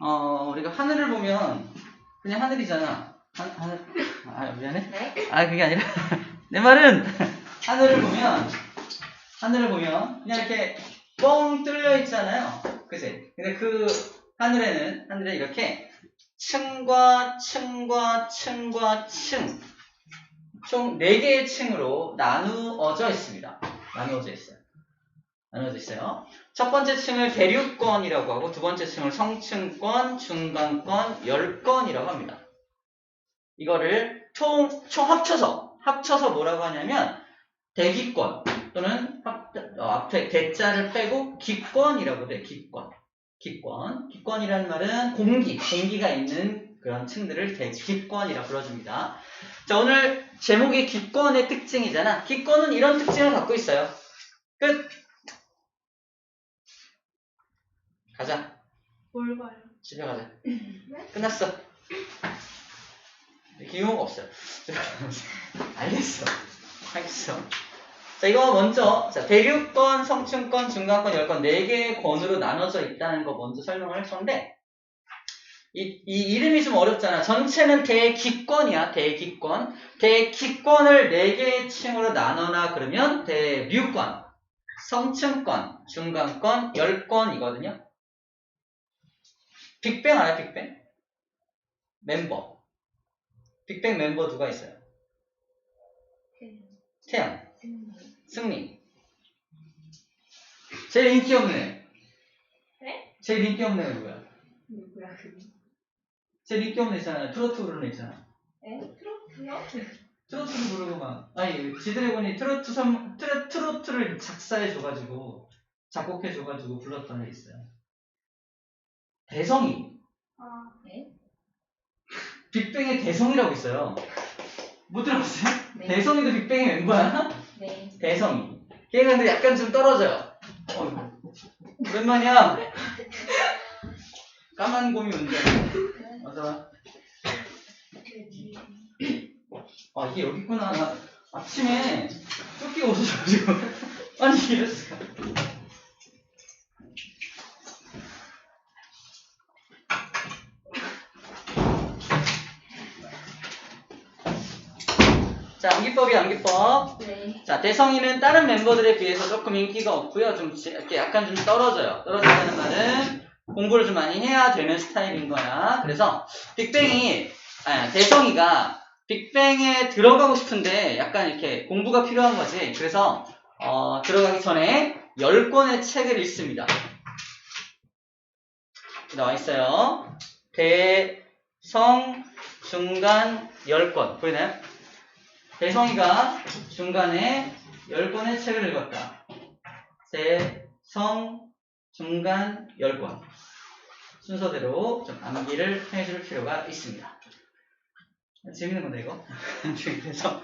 우리가 하늘을 보면 그냥 하늘이잖아. 하늘. 미안해. 네? 그게 아니라 내 말은 하늘을 보면 그냥 이렇게 뻥 뚫려 있잖아요. 그치? 근데 그 하늘에 이렇게 층과 층과 층과 층, 총 4개의 층으로 나누어져 있습니다. 나누어져 있어요. 첫 번째 층을 대륙권이라고 하고 두 번째 층을 성층권, 중간권, 열권이라고 합니다. 이거를 총 합쳐서 뭐라고 하냐면 대기권 또는 앞에 대자를 빼고 기권이라고 돼. 기권이라는 말은 공기가 있는 그런 층들을 기권이라 불러줍니다. 자, 오늘 제목이 기권의 특징이잖아. 기권은 이런 특징을 갖고 있어요. 끝. 가자. 뭘 봐요? 집에 가자. 네? 끝났어. 기용가 없어요. 알겠어. 자, 이거 먼저, 대륙권, 성층권, 중간권, 열권 4개의 권으로 나눠져 있다는 거 먼저 설명을 할 건데, 이 이름이 좀 어렵잖아. 전체는 대기권이야, 대기권. 대기권을 4개의 층으로 나눠나 그러면 대륙권, 성층권, 중간권, 열권이거든요. 빅뱅 알아요, 빅뱅? 멤버. 빅뱅 멤버 누가 있어요? 태양. 승리. 제일 인기 없는 애. 네? 제일 인기 없는 애 누구야? 누구야 그게? 제일 인기 없는 애 있잖아. 트로트 부르는 애 있잖아. 에? 트로트요? 트로트를 부르고 막. 지드래곤이 트로트를 작사해줘가지고 작곡해줘가지고 불렀던 애 있어요. 대성이. 네? 빅뱅의 대성이라고 있어요. 못 들어봤어요? 네. 대성이도 빅뱅의 멤버야? 네. 대성이. 걔가 근데 약간 좀 떨어져요. 오랜만이야. 까만 곰이 운전. 맞아. 이게 여기 있구나. 나 아침에 쫓기고 오셔가지고. 아니, 이랬어. 자, 암기법. 네. 자, 대성이는 다른 멤버들에 비해서 조금 인기가 없고요. 좀 이렇게 약간 좀 떨어져요. 떨어진다는 말은 공부를 좀 많이 해야 되는 스타일인 거야. 그래서 대성이가 빅뱅에 들어가고 싶은데 약간 이렇게 공부가 필요한 거지. 그래서 들어가기 전에 10권의 책을 읽습니다. 나와 있어요. 대성 중간 10권 보이나요? 대성이가 중간에 10권의 책을 읽었다. 대성 중간 10권 순서대로 좀 암기를 해줄 필요가 있습니다. 재밌는 건데 이거. 그래서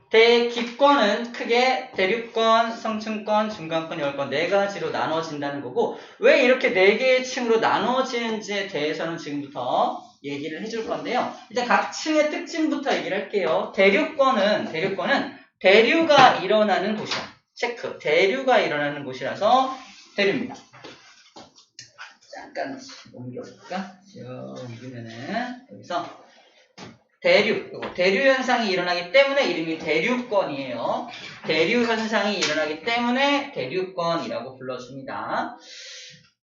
대기권은 크게 대륙권, 성층권, 중간권, 열권 4가지로 나눠진다는 거고, 왜 이렇게 4개의 층으로 나눠지는지에 대해서는 지금부터 얘기를 해줄 건데요. 일단 각 층의 특징부터 얘기를 할게요. 대륙권은 대류가 일어나는 곳이야. 체크. 대류가 일어나는 곳이라서 대류입니다. 잠깐 옮겨볼까? 옮기면은 여기서 대류 현상이 일어나기 때문에 이름이 대류권이에요. 대류 현상이 일어나기 때문에 대류권이라고 불러줍니다.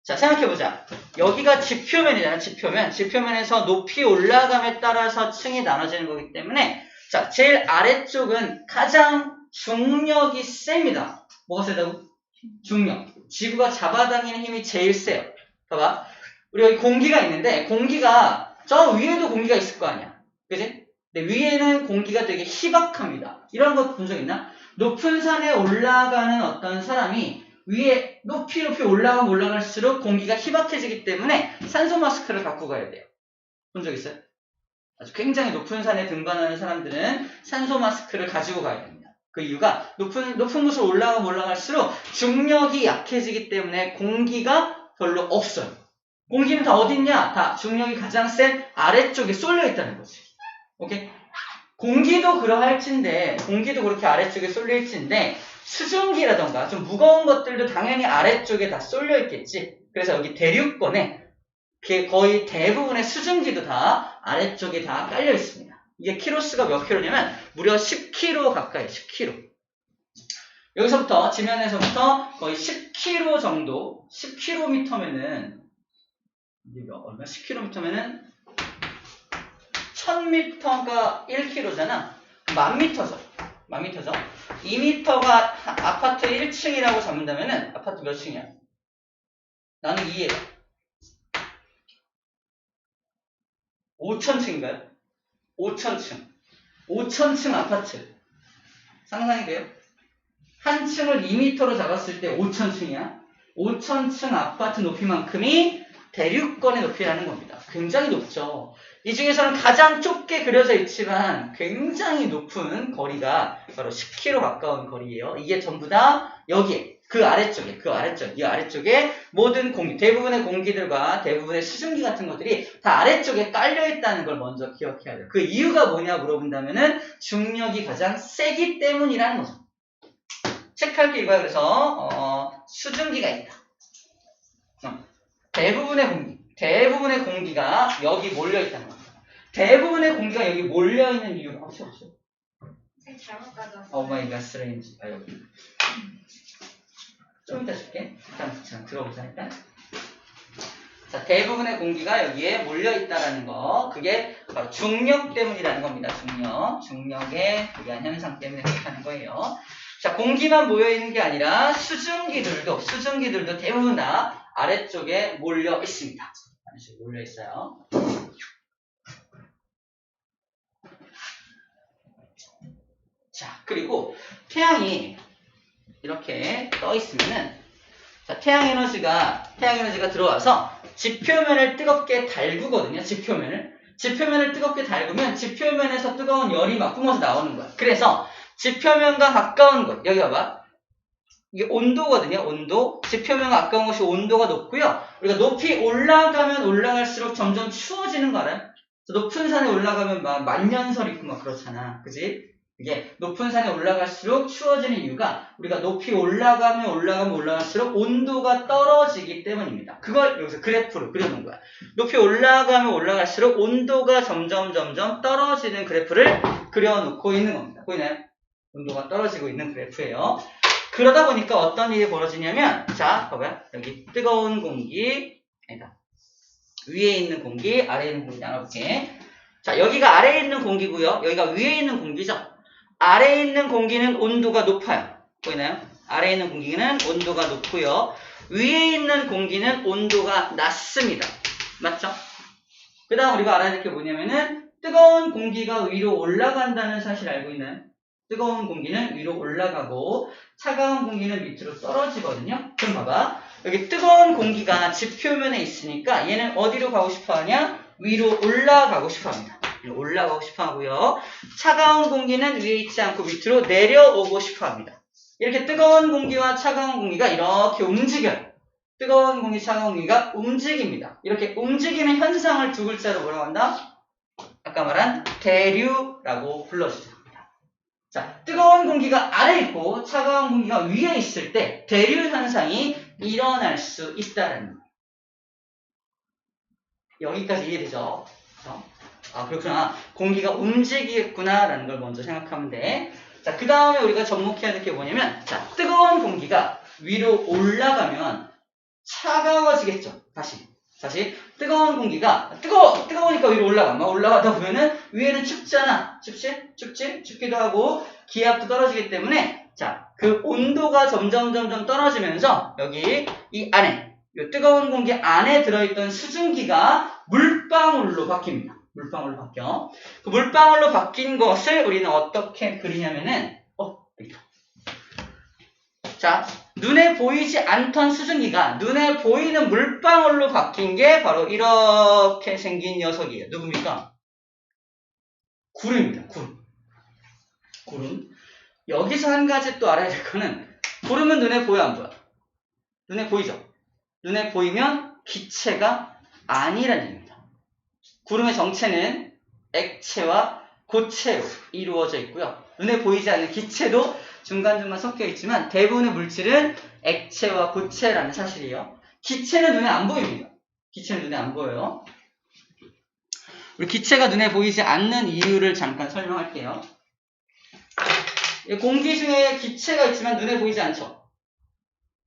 자, 생각해보자. 여기가 지표면이잖아. 지표면에서 높이 올라감에 따라서 층이 나눠지는 거기 때문에, 자, 제일 아래쪽은 가장 중력이 셉니다. 뭐가 세다고? 중력. 지구가 잡아당기는 힘이 제일 세요. 봐봐. 우리 여기 공기가 있는데, 공기가 저 위에도 공기가 있을 거 아니야. 그지? 근데 위에는 공기가 되게 희박합니다. 이런 거 본 적 있나? 높은 산에 올라가는 어떤 사람이 위에 높이 올라가면 올라갈수록 공기가 희박해지기 때문에 산소 마스크를 갖고 가야 돼요. 본 적 있어요? 아주 굉장히 높은 산에 등반하는 사람들은 산소 마스크를 가지고 가야 됩니다. 그 이유가 높은 곳으로 올라가면 올라갈수록 중력이 약해지기 때문에 공기가 별로 없어요. 공기는 다 어디 있냐? 다 중력이 가장 센 아래쪽에 쏠려 있다는 거지. 오케이? 공기도 공기도 그렇게 아래쪽에 쏠려 있지인데, 수증기라던가 좀 무거운 것들도 당연히 아래쪽에 다 쏠려 있겠지. 그래서 여기 대륙권에 거의 대부분의 수증기도 다 아래쪽에 다 깔려 있습니다. 이게 키로수가 몇 킬로냐면 무려 10kg 가까이 10kg. 여기서부터 지면에서부터 거의 10km 정도 10km면은 이게 얼마 10km면은 1000m가 1km잖아. 1000m죠. 1000m죠. 2m가 아파트 1층이라고 잡는다면은 아파트 몇 층이야? 나는 2에 5000층인가요? 5000층. 5000층 아파트. 상상이 돼요? 한 층을 2m로 잡았을 때 5000층이야. 5000층 아파트 높이만큼이 대륙권의 높이라는 겁니다. 굉장히 높죠. 이 중에서는 가장 좁게 그려져 있지만 굉장히 높은 거리가 바로 10km 가까운 거리예요. 이게 전부 다 여기에 이 아래쪽에 모든 공기, 대부분의 공기들과 대부분의 수증기 같은 것들이 다 아래쪽에 깔려 있다는 걸 먼저 기억해야 돼요. 그 이유가 뭐냐 물어본다면은 중력이 가장 세기 때문이라는 거죠. 체크할 게 이거야. 그래서 수증기가 있다. 대부분의 공기가 여기 몰려 있다는 겁니다. 대부분의 공기가 여기 몰려 있는 이유가 없어. 잘못 가져왔어. 오마이갓 스레인지. 여기. 좀 이따 줄게. 일단 들어보자 일단. 자, 대부분의 공기가 여기에 몰려 있다라는 거. 그게 바로 중력 때문이라는 겁니다. 중력에 의한 현상 때문에 그렇게 하는 거예요. 자, 공기만 모여 있는 게 아니라 수증기들도 대부분 다 아래쪽에 몰려 있습니다. 아래쪽에 몰려 있어요. 자, 그리고 태양이 이렇게 떠 있으면은, 자, 태양 에너지가 들어와서 지표면을 뜨겁게 달구거든요. 지표면을 뜨겁게 달구면 지표면에서 뜨거운 열이 막 뿜어서 나오는 거야. 그래서 지표면과 가까운 것, 여기 봐봐. 이게 온도거든요. 온도. 지표면과 가까운 것이 온도가 높고요. 우리가 높이 올라가면 올라갈수록 점점 추워지는 거 알아요? 높은 산에 올라가면 막 만년설 있고 막 그렇잖아. 그지? 이게 높은 산에 올라갈수록 추워지는 이유가 우리가 높이 올라가면 올라갈수록 온도가 떨어지기 때문입니다. 그걸 여기서 그래프로 그려놓은 거야. 높이 올라가면 올라갈수록 온도가 점점 떨어지는 그래프를 그려놓고 있는 겁니다. 보이나요? 온도가 떨어지고 있는 그래프예요. 그러다 보니까 어떤 일이 벌어지냐면, 자, 봐봐요. 여기 뜨거운 공기, 아니다. 위에 있는 공기, 아래에 있는 공기 나눠볼게. 자, 여기가 아래에 있는 공기고요. 여기가 위에 있는 공기죠. 아래에 있는 공기는 온도가 높아요. 보이나요? 아래에 있는 공기는 온도가 높고요. 위에 있는 공기는 온도가 낮습니다. 맞죠? 그 다음 우리가 알아야 될 게 뭐냐면은 뜨거운 공기가 위로 올라간다는 사실 알고 있나요? 뜨거운 공기는 위로 올라가고 차가운 공기는 밑으로 떨어지거든요. 그럼 봐봐. 여기 뜨거운 공기가 지표면에 있으니까 얘는 어디로 가고 싶어 하냐? 위로 올라가고 싶어 합니다. 올라가고 싶어 하고요. 차가운 공기는 위에 있지 않고 밑으로 내려오고 싶어 합니다. 이렇게 뜨거운 공기와 차가운 공기가 이렇게 움직여요. 뜨거운 공기, 차가운 공기가 움직입니다. 이렇게 움직이는 현상을 두 글자로 뭐라고 한다? 아까 말한 대류라고 불러주죠. 자, 뜨거운 공기가 아래에 있고 차가운 공기가 위에 있을 때 대류 현상이 일어날 수 있다는 거예요. 여기까지 이해되죠? 그렇죠? 아, 그렇구나. 공기가 움직이겠구나라는 걸 먼저 생각하면 돼. 자, 그 다음에 우리가 접목해야 될 게 뭐냐면, 자, 뜨거운 공기가 위로 올라가면 차가워지겠죠. 다시 뜨거운 공기가 뜨거우니까 위로 올라가. 막 올라가다 보면은 위에는 춥잖아. 춥기도 하고 기압도 떨어지기 때문에 자, 그 온도가 점점 떨어지면서 여기 이 안에 이 뜨거운 공기 안에 들어있던 수증기가 물방울로 바뀝니다. 물방울로 바뀌어. 그 물방울로 바뀐 것을 우리는 어떻게 그리냐면은 자, 눈에 보이지 않던 수증기가 눈에 보이는 물방울로 바뀐 게 바로 이렇게 생긴 녀석이에요. 누굽니까? 구름입니다. 구름. 여기서 한 가지 또 알아야 될 거는 구름은 눈에 보여 안 보여? 눈에 보이죠? 눈에 보이면 기체가 아니라는 얘기입니다. 구름의 정체는 액체와 고체로 이루어져 있고요. 눈에 보이지 않는 기체도 중간중간 섞여 있지만 대부분의 물질은 액체와 고체라는 사실이에요. 기체는 눈에 안 보입니다. 기체는 눈에 안 보여요. 우리 기체가 눈에 보이지 않는 이유를 잠깐 설명할게요. 공기 중에 기체가 있지만 눈에 보이지 않죠?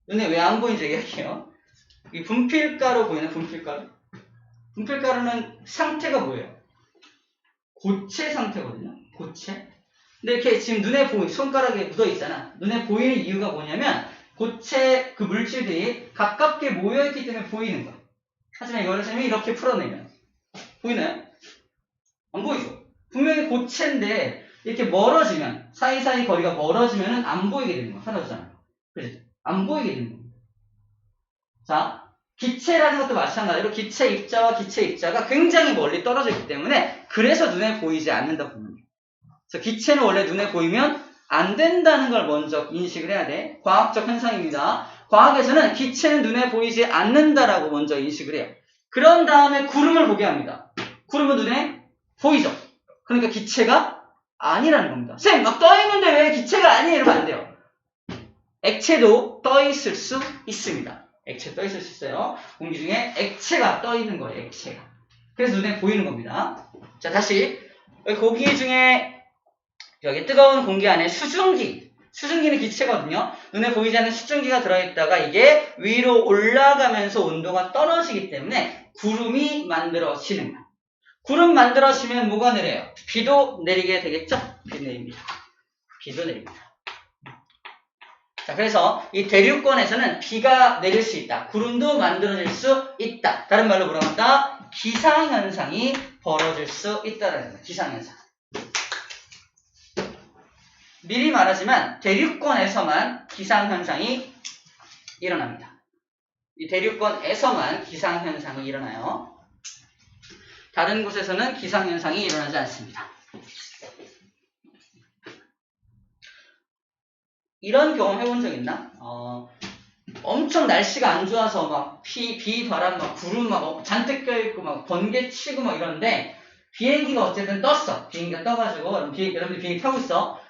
눈에 왜 안 보이는지 얘기할게요. 이 분필가루 보이나요? 분필가루? 분필가루는 상태가 뭐예요? 고체 상태거든요. 고체. 근데 이렇게 지금 눈에 손가락에 묻어 있잖아. 눈에 보이는 이유가 뭐냐면 고체 그 물질들이 가깝게 모여있기 때문에 보이는 거야. 하지만 이거를 선생님이 이렇게 풀어내면 보이나요? 안 보이죠? 분명히 고체인데 이렇게 멀어지면 사이사이 거리가 멀어지면 안 보이게 되는 거야. 사라지잖아요. 그죠? 안 보이게 되는 겁니다. 자, 기체라는 것도 마찬가지로 기체 입자와 기체 입자가 굉장히 멀리 떨어져 있기 때문에 그래서 눈에 보이지 않는다고 봅니다. 그래서 기체는 원래 눈에 보이면 안 된다는 걸 먼저 인식을 해야 돼. 과학적 현상입니다. 과학에서는 기체는 눈에 보이지 않는다라고 먼저 인식을 해요. 그런 다음에 구름을 보게 합니다. 구름은 눈에 보이죠? 그러니까 기체가 아니라는 겁니다. 쌤, 막 떠있는데 왜 기체가 아니에요? 이러면 안 돼요. 액체도 떠있을 수 있습니다. 액체 떠있을 수 있어요. 공기 중에 액체가 떠있는 거예요. 액체가. 그래서 눈에 보이는 겁니다. 자, 다시 공기 중에 여기 뜨거운 공기 안에 수증기는 기체거든요. 눈에 보이지 않는 수증기가 들어있다가 이게 위로 올라가면서 온도가 떨어지기 때문에 구름이 만들어지는 거예요. 구름 만들어지면 뭐가 내려요? 비도 내리게 되겠죠? 비 내립니다. 비도 내립니다. 자, 그래서 이 대륙권에서는 비가 내릴 수 있다. 구름도 만들어질 수 있다. 다른 말로 뭐라고 한다? 기상현상이 벌어질 수 있다는 거예요. 기상현상. 미리 말하지만 대륙권에서만 기상현상이 일어납니다. 이 대륙권에서만 기상현상이 일어나요. 다른 곳에서는 기상현상이 일어나지 않습니다. 이런 경험 해본 적 있나? 엄청 날씨가 안 좋아서 막 비, 바람, 막 구름 막 잔뜩 껴있고 막 번개 치고 막 이러는데 비행기가 어쨌든 떴어. 비행기가 떠가지고 여러분들 비행기 타고 있어.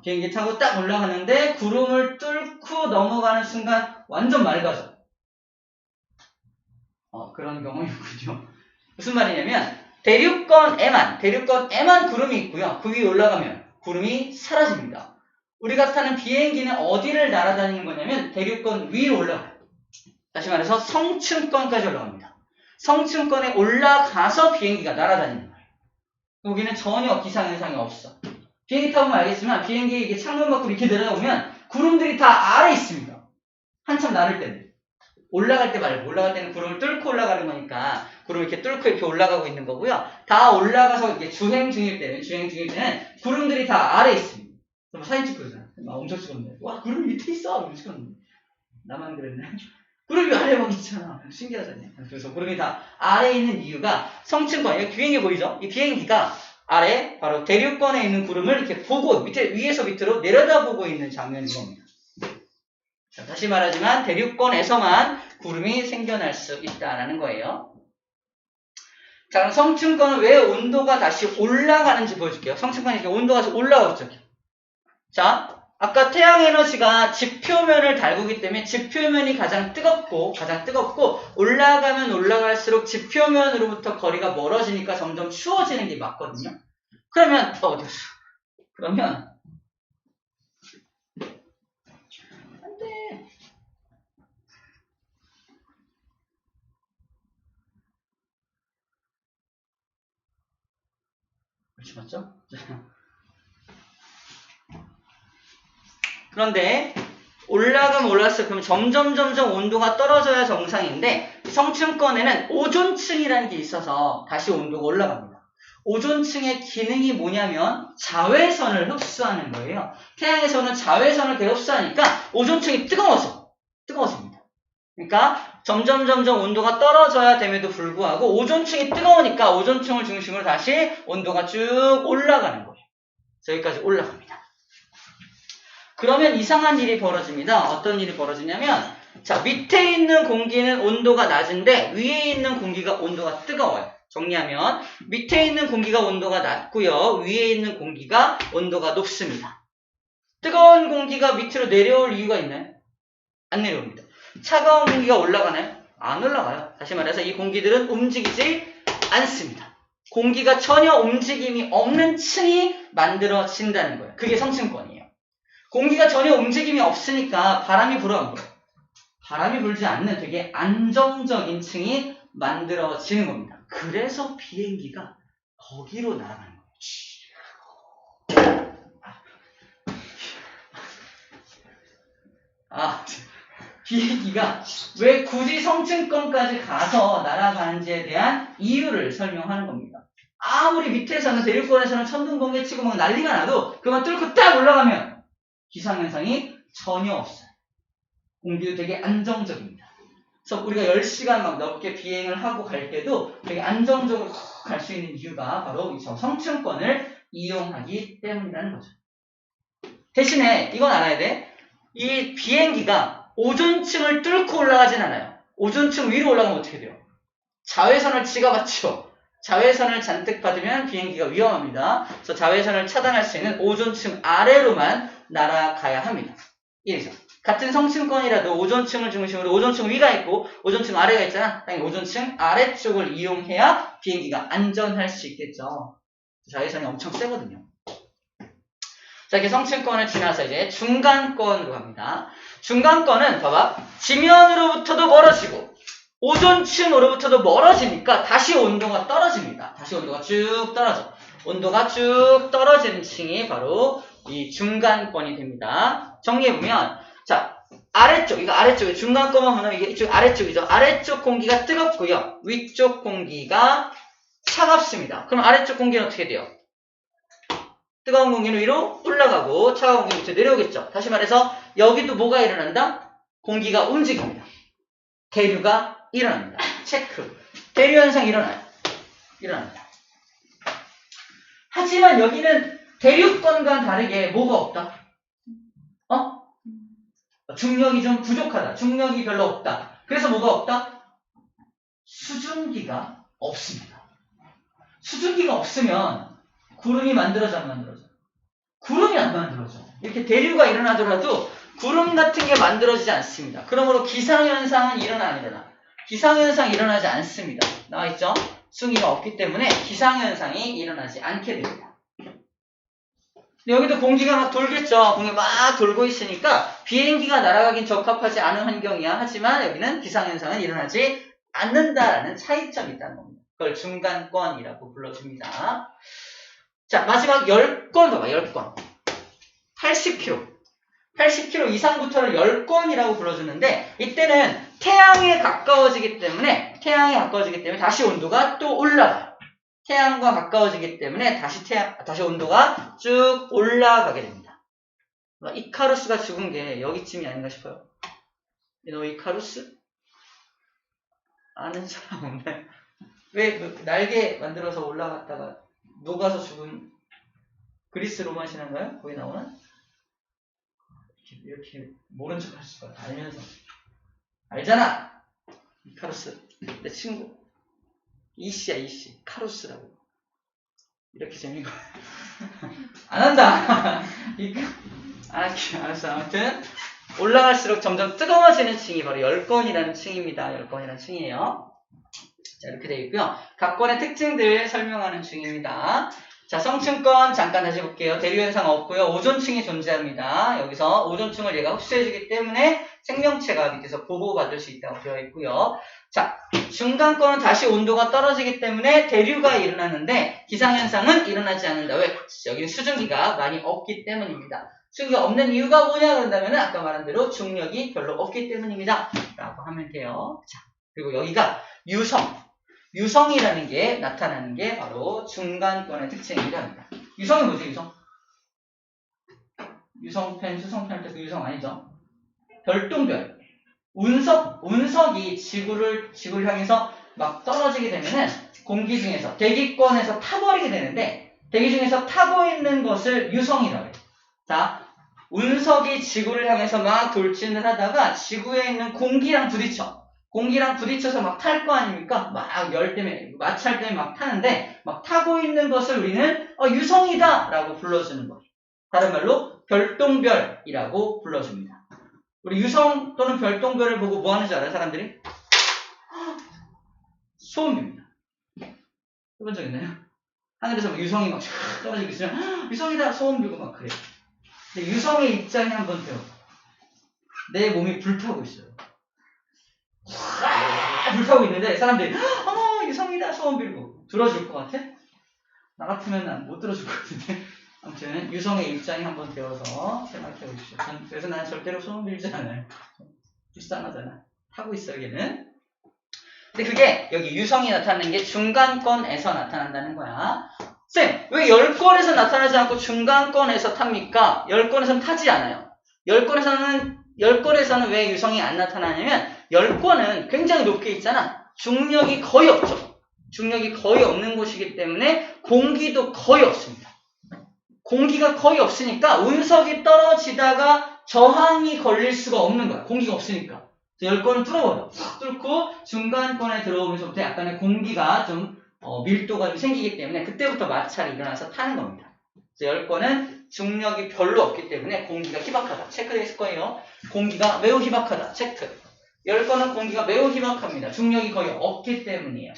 비행기 타고 딱 올라가는데 구름을 뚫고 넘어가는 순간 완전 맑아져. 그런 경험이군요. 무슨 말이냐면 대륙권에만 구름이 있고요. 그 위에 올라가면 구름이 사라집니다. 우리가 타는 비행기는 어디를 날아다니는 거냐면 대륙권 위로 올라가요. 다시 말해서 성층권까지 올라갑니다. 성층권에 올라가서 비행기가 날아다니는 거예요. 여기는 전혀 기상현상이 없어. 비행기 타보면 알겠지만 비행기 이게 창문 밖으로 이렇게 내려오면 구름들이 다 아래에 있습니다. 한참 나를 때는. 올라갈 때 말고 올라갈 때는 구름을 뚫고 올라가는 거니까 구름을 이렇게 뚫고 이렇게 올라가고 있는 거고요. 다 올라가서 이렇게 주행 중일 때는 구름들이 다 아래에 있습니다. 사진 찍고 있잖아. 엄청 찍었는데. 와, 구름이 밑에 있어! 이러고 찍었는데. 나만 그랬네. 구름이 아래에 막 있잖아. 신기하잖아요. 그래서 구름이 다 아래에 있는 이유가 성층권, 여기 비행기 보이죠? 이 비행기가 아래, 바로 대륙권에 있는 구름을 이렇게 보고, 위에서 밑으로 내려다보고 있는 장면인 겁니다. 자, 다시 말하지만, 대륙권에서만 구름이 생겨날 수 있다라는 거예요. 자, 그럼 성층권은 왜 온도가 다시 올라가는지 보여줄게요. 성층권이 이렇게 온도가 다시 올라가고 있죠. 자, 아까 태양에너지가 지표면을 달구기 때문에 지표면이 가장 뜨겁고 올라가면 올라갈수록 지표면으로부터 거리가 멀어지니까 점점 추워지는 게 맞거든요. 그러면 안돼. 그렇지 맞죠? 그런데 올라가면 올랐어요. 그럼 점점 온도가 떨어져야 정상인데 성층권에는 오존층이라는 게 있어서 다시 온도가 올라갑니다. 오존층의 기능이 뭐냐면 자외선을 흡수하는 거예요. 태양에서는 자외선을 계속 흡수하니까 오존층이 뜨거워집니다. 그러니까 점점 온도가 떨어져야 됨에도 불구하고 오존층이 뜨거우니까 오존층을 중심으로 다시 온도가 쭉 올라가는 거예요. 여기까지 올라갑니다. 그러면 이상한 일이 벌어집니다. 어떤 일이 벌어지냐면 자, 밑에 있는 공기는 온도가 낮은데 위에 있는 공기가 온도가 뜨거워요. 정리하면 밑에 있는 공기가 온도가 낮고요. 위에 있는 공기가 온도가 높습니다. 뜨거운 공기가 밑으로 내려올 이유가 있나요? 안 내려옵니다. 차가운 공기가 올라가나요? 안 올라가요. 다시 말해서 이 공기들은 움직이지 않습니다. 공기가 전혀 움직임이 없는 층이 만들어진다는 거예요. 그게 성층권이에요. 공기가 전혀 움직임이 없으니까 바람이 불어 안 불어? 바람이 불지 않는 되게 안정적인 층이 만들어지는 겁니다. 그래서 비행기가 거기로 날아가는 거예요. 비행기가 왜 굳이 성층권까지 가서 날아가는지에 대한 이유를 설명하는 겁니다. 아무리 밑에서는 대륙권에서는 천둥번개 치고 막 난리가 나도 그만 뚫고 딱 올라가면 기상현상이 전혀 없어요. 공기도 되게 안정적입니다. 그래서 우리가 10시간 막 넘게 비행을 하고 갈 때도 되게 안정적으로 갈 수 있는 이유가 바로 이 성층권을 이용하기 때문이라는 거죠. 대신에 이건 알아야 돼. 이 비행기가 오존층을 뚫고 올라가진 않아요. 오존층 위로 올라가면 어떻게 돼요? 자외선을 지가받죠. 자외선을 잔뜩 받으면 비행기가 위험합니다. 그래서 자외선을 차단할 수 있는 오존층 아래로만 날아가야 합니다. 이래서 같은 성층권이라도 오존층을 중심으로 오존층 위가 있고 오존층 아래가 있잖아. 당연히 오존층 아래쪽을 이용해야 비행기가 안전할 수 있겠죠. 자외선이 엄청 세거든요. 자, 이렇게 성층권을 지나서 이제 중간권으로 갑니다. 중간권은 봐봐. 지면으로부터도 멀어지고 오존층으로부터도 멀어지니까 다시 온도가 떨어집니다. 다시 온도가 쭉 떨어져. 온도가 쭉 떨어지는 층이 바로 이 중간권이 됩니다. 정리해보면 자, 아래쪽, 이거 아래쪽에 중간권만 보면 이게 이쪽 아래쪽이죠. 아래쪽 공기가 뜨겁고요. 위쪽 공기가 차갑습니다. 그럼 아래쪽 공기는 어떻게 돼요? 뜨거운 공기는 위로 올라가고 차가운 공기 밑으로 내려오겠죠. 다시 말해서 여기도 뭐가 일어난다? 공기가 움직입니다. 대류가 일어납니다. 체크. 대류 현상 일어나요. 일어납니다. 하지만 여기는 대륙권과 다르게 뭐가 없다? 중력이 좀 부족하다. 중력이 별로 없다. 그래서 뭐가 없다? 수증기가 없습니다. 수증기가 없으면 구름이 만들어져 안 만들어져? 구름이 안 만들어져. 이렇게 대류가 일어나더라도 구름 같은 게 만들어지지 않습니다. 그러므로 기상현상은 일어나 안 일어나? 기상현상이 일어나지 않습니다. 나와있죠? 수증기가 없기 때문에 기상현상이 일어나지 않게 됩니다. 여기도 공기가 막 돌겠죠. 공기가 막 돌고 있으니까 비행기가 날아가긴 적합하지 않은 환경이야. 하지만 여기는 기상현상은 일어나지 않는다라는 차이점이 있다는 겁니다. 그걸 중간권이라고 불러줍니다. 자, 마지막 10권 봐봐. 10권. 80km. 80km 이상부터를 10권이라고 불러주는데 이때는 태양에 가까워지기 때문에 다시 온도가 또 올라가요. 태양과 가까워지기 때문에 다시 온도가 쭉 올라가게 됩니다. 이카루스가 죽은 게 여기쯤이 아닌가 싶어요. 너 이카루스? 아는 사람 없나요? 왜 날개 만들어서 올라갔다가 녹아서 죽은 그리스 로마 신화인가요? 거기 나오는? 이렇게 모른 척 할 수가 알면서 알잖아! 이카루스 내 친구 이씨야 이씨 카루스라고 이렇게 재미가 안 한다. 알았어. 아무튼 올라갈수록 점점 뜨거워지는 층이 바로 10권이라는 층입니다. 10권이라는 층이에요. 자, 이렇게 되어 있고요. 각 권의 특징들 설명하는 층입니다. 자, 성층권 잠깐 다시 볼게요. 대류현상 없고요. 오존층이 존재합니다. 여기서 오존층을 얘가 흡수해주기 때문에 생명체가 밑에서 보호받을 수 있다고 되어 있고요. 자, 중간권은 다시 온도가 떨어지기 때문에 대류가 일어나는데 기상현상은 일어나지 않는다. 왜? 여기는 수증기가 많이 없기 때문입니다. 수증기가 없는 이유가 뭐냐 그런다면 아까 말한 대로 중력이 별로 없기 때문입니다. 라고 하면 돼요. 자, 그리고 여기가 유성이라는 게 나타나는 게 바로 중간권의 특징이라고 합니다. 유성이 뭐죠, 유성? 유성펜, 수성펜 할 때 그 유성 아니죠? 별똥별. 운석이 지구를 향해서 막 떨어지게 되면은 공기 중에서, 대기권에서 타버리게 되는데, 대기 중에서 타고 있는 것을 유성이라고 해요. 자, 운석이 지구를 향해서 막 돌진을 하다가 지구에 있는 공기랑 부딪혀서 막 탈 거 아닙니까? 막 열 때문에, 마찰 때문에 막 타는데, 막 타고 있는 것을 우리는 유성이다! 라고 불러주는 거예요. 다른 말로 별똥별이라고 불러줍니다. 우리 유성 또는 별똥별을 보고 뭐 하는지 알아요, 사람들이? 소음입니다. 해본 적 있나요? 하늘에서 막 유성이 막 떨어지고 있으면 유성이다 소음 불고 막 그래요. 근데 유성의 입장이 한번 돼요. 내 몸이 불타고 있어요. 불타고 있는데 사람들이 어머 유성이다 소음 빌고 들어줄 것 같아? 나 같으면 난 못 들어줄 것 같은데. 아무튼 유성의 입장이 한번 되어서 생각해 보십시오. 그래서 난 절대로 소음 빌지 않아요. 불쌍하잖아. 타고 있어요 얘는. 근데 그게 여기 유성이 나타나는 게 중간권에서 나타난다는 거야. 쌤, 왜 10권에서 나타나지 않고 중간권에서 탑니까? 10권에서는 타지 않아요. 10권에서는 왜 유성이 안 나타나냐면 10권은 굉장히 높게 있잖아. 중력이 거의 없죠. 중력이 거의 없는 곳이기 때문에 공기도 거의 없습니다. 공기가 거의 없으니까 운석이 떨어지다가 저항이 걸릴 수가 없는 거야. 공기가 없으니까. 10권은 뚫어버려. 뚫고 중간권에 들어오면서부터 약간의 공기가 좀 밀도가 좀 생기기 때문에 그때부터 마찰이 일어나서 타는 겁니다. 10권은 중력이 별로 없기 때문에 공기가 희박하다. 체크되어 있을 거예요. 공기가 매우 희박하다. 체크. 10권은 공기가 매우 희박합니다. 중력이 거의 없기 때문이에요.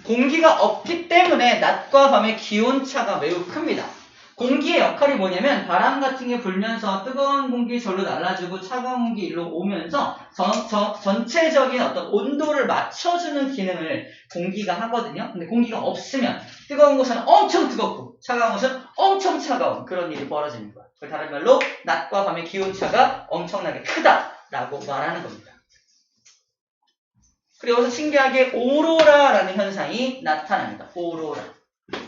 공기가 없기 때문에 낮과 밤의 기온차가 매우 큽니다. 공기의 역할이 뭐냐면 바람 같은 게 불면서 뜨거운 공기 절로 날아주고 차가운 공기 일로 오면서 전체적인 어떤 온도를 맞춰주는 기능을 공기가 하거든요. 근데 공기가 없으면 뜨거운 곳은 엄청 뜨겁고 차가운 곳은 엄청 차가운 그런 일이 벌어지는 거예요. 다른 말로 낮과 밤의 기온차가 엄청나게 크다라고 말하는 겁니다. 그리고 여기서 신기하게 오로라라는 현상이 나타납니다.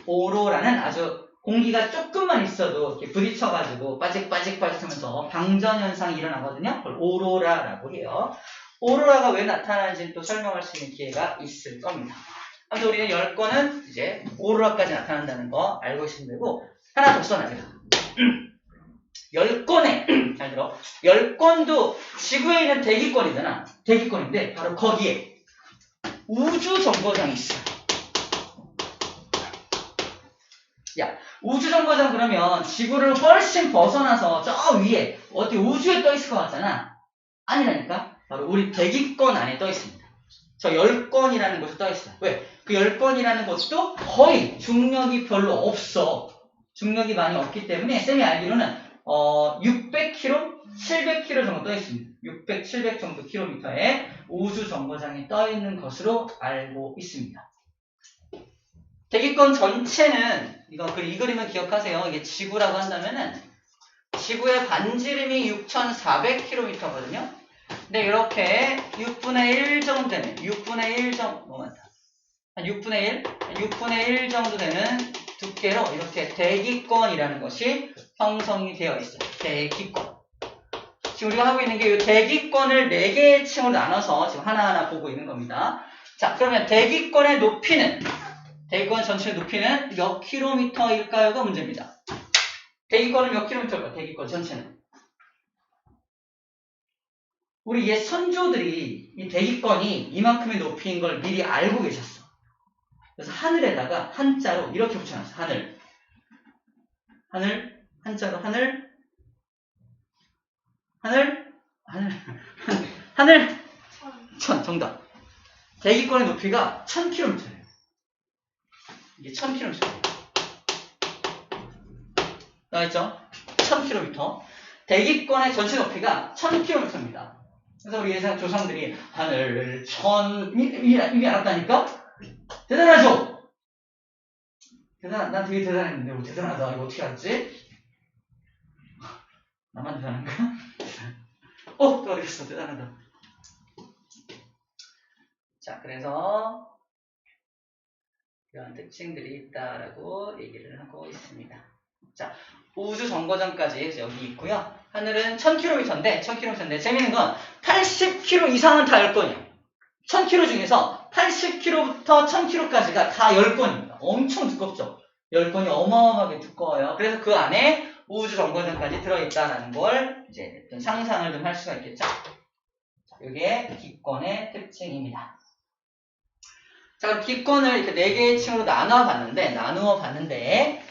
오로라는 아주 공기가 조금만 있어도 이렇게 부딪혀가지고 빠직빠직하면서 방전 현상이 일어나거든요. 그걸 오로라라고 해요. 오로라가 왜 나타나는지는 또 설명할 수 있는 기회가 있을 겁니다. 아무튼 우리는 10권은 이제 오로라까지 나타난다는 거 알고 있으면 되고 하나 더 써놔요. 10권에 잘 들어. 10권도 지구에 있는 대기권이잖아. 대기권인데 바로 거기에 우주 정거장이 있어요. 야, 우주 정거장 그러면 지구를 훨씬 벗어나서 저 위에 어디 우주에 떠 있을 것 같잖아. 아니라니까. 바로 우리 대기권 안에 떠 있습니다. 저 10권이라는 곳에 떠 있어요. 왜? 그 10권이라는 곳도 거의 중력이 별로 없어. 중력이 많이 없기 때문에 쌤이 알기로는 600km, 700km 정도 떠 있습니다. 600, 700 정도 킬로미터에 우주 정거장이 떠 있는 것으로 알고 있습니다. 대기권 전체는 이 그림을 기억하세요. 이게 지구라고 한다면은 지구의 반지름이 6,400km거든요. 근데 이렇게 6분의 1 정도 되는 6분의 1 정도 한 6분의 1 정도 되는 두께로 이렇게 대기권이라는 것이 형성이 되어 있어요. 대기권. 지금 우리가 하고 있는 게 이 대기권을 4개의 층으로 나눠서 지금 하나하나 보고 있는 겁니다. 자, 그러면 대기권 전체 높이는 몇 킬로미터일까요가 문제입니다. 대기권은 몇 킬로미터일까? 대기권 전체는. 우리 옛 선조들이 이 대기권이 이만큼의 높이인 걸 미리 알고 계셨어. 그래서 하늘에다가 한자로 이렇게 붙여놨어. 하늘, 한자로 하늘, 천, 정답. 대기권의 높이가 1000km예요. 이게 1000km예요. 나와있죠? 1000km. 대기권의 전체 높이가 1000km입니다. 그래서 우리 예상 조상들이 하늘, 이미 알았다니까? 대단하죠? 난 되게 대단했는데, 대단하다. 이거 어떻게 알았지? 나만 대단한가? 또 알겠어. 대단하다. 자, 그래서 이런 특징들이 있다라고 얘기를 하고 있습니다. 자, 우주 정거장까지 여기 있고요. 하늘은 1000km인데 재밌는 건 80km 이상은 다 10권이에요. 1000km 중에서 80km부터 1000km까지가 다 10권입니다. 엄청 두껍죠? 10권이 어마어마하게 두꺼워요. 그래서 그 안에 우주 정거장까지 들어있다는 걸 이제 어떤 상상을 좀 할 수가 있겠죠? 이게 기권의 특징입니다. 자, 그럼 기권을 이렇게 4개의 층으로 나누어 봤는데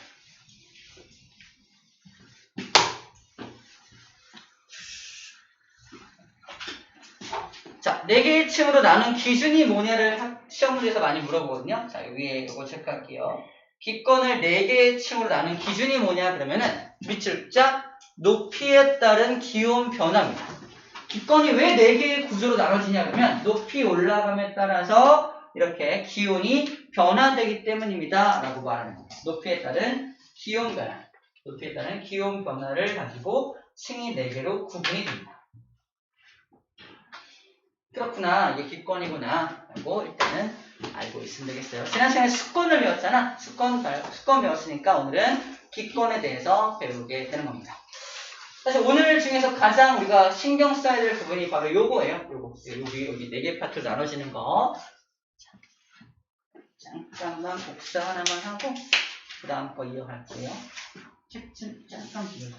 4개의 층으로 나눈 기준이 뭐냐를 시험 문제에서 많이 물어보거든요. 자, 위에 이거 체크할게요. 기권을 4개의 층으로 나눈 기준이 뭐냐 그러면은 밑줄 짝 높이에 따른 기온 변화입니다. 기권이 왜 4개의 구조로 나눠지냐 그러면 높이 올라감에 따라서 이렇게 기온이 변화되기 때문입니다. 라고 말하는 거예요. 높이에 따른 기온 변화. 높이에 따른 기온 변화를 가지고 층이 4개로 구분이 됩니다. 그렇구나. 이게 기권이구나. 라고 일단은 알고 있으면 되겠어요. 지난 시간에 수권을 배웠잖아. 수권 배웠으니까 오늘은 기권에 대해서 배우게 되는 겁니다. 사실 오늘 중에서 가장 우리가 신경 써야 될 부분이 바로 요거예요. 요거. 여기 4개 파트로 나눠지는 거. 잠깐만 복사 하나만 하고 그 다음 거 이어갈게요. 잠깐 기다려요.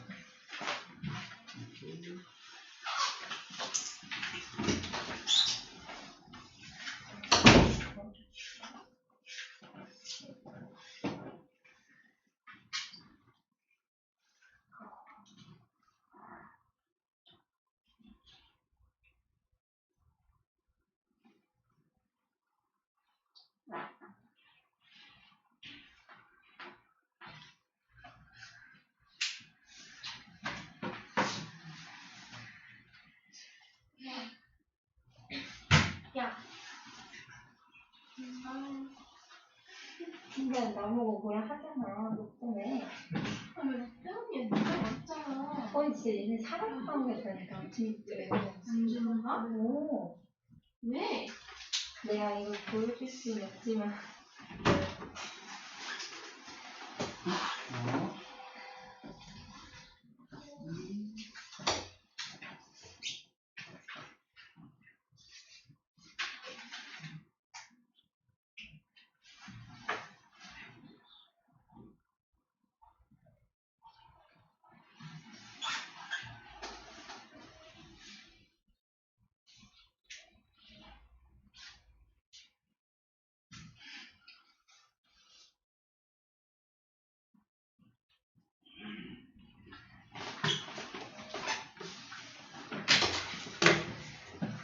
야. 근데 나보고 뭐라 하잖아. 너 때문에. 왜 때문에 네가 맞잖아. 진짜 얘네 사람 싸움에 되니까 진짜. 잠시만요. 오. 왜? 내가 이걸 보여줄 수는 없지만.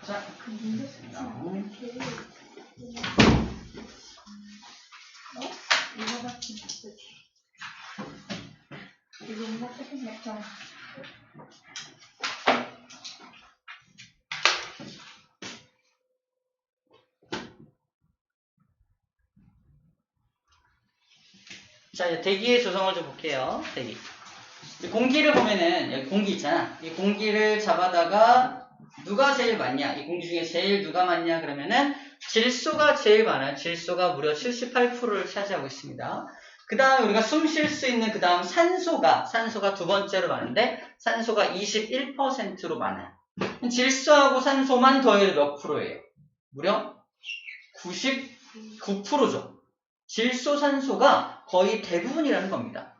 자, 이거 같은 거. 이거 같은 거. 자, 이제 대기의 조성을 좀 볼게요. 대기. 공기를 보면은 여기 공기 있잖아. 이 공기를 잡아다가 누가 제일 많냐? 이 공기 중에 제일 누가 많냐? 그러면은 질소가 제일 많아요. 질소가 무려 78%를 차지하고 있습니다. 그 다음에 우리가 숨 쉴 수 있는 그 다음 산소가 두 번째로 많은데 산소가 21%로 많아요. 질소하고 산소만 더해도 몇 프로예요? 무려 99%죠. 질소, 산소가 거의 대부분이라는 겁니다.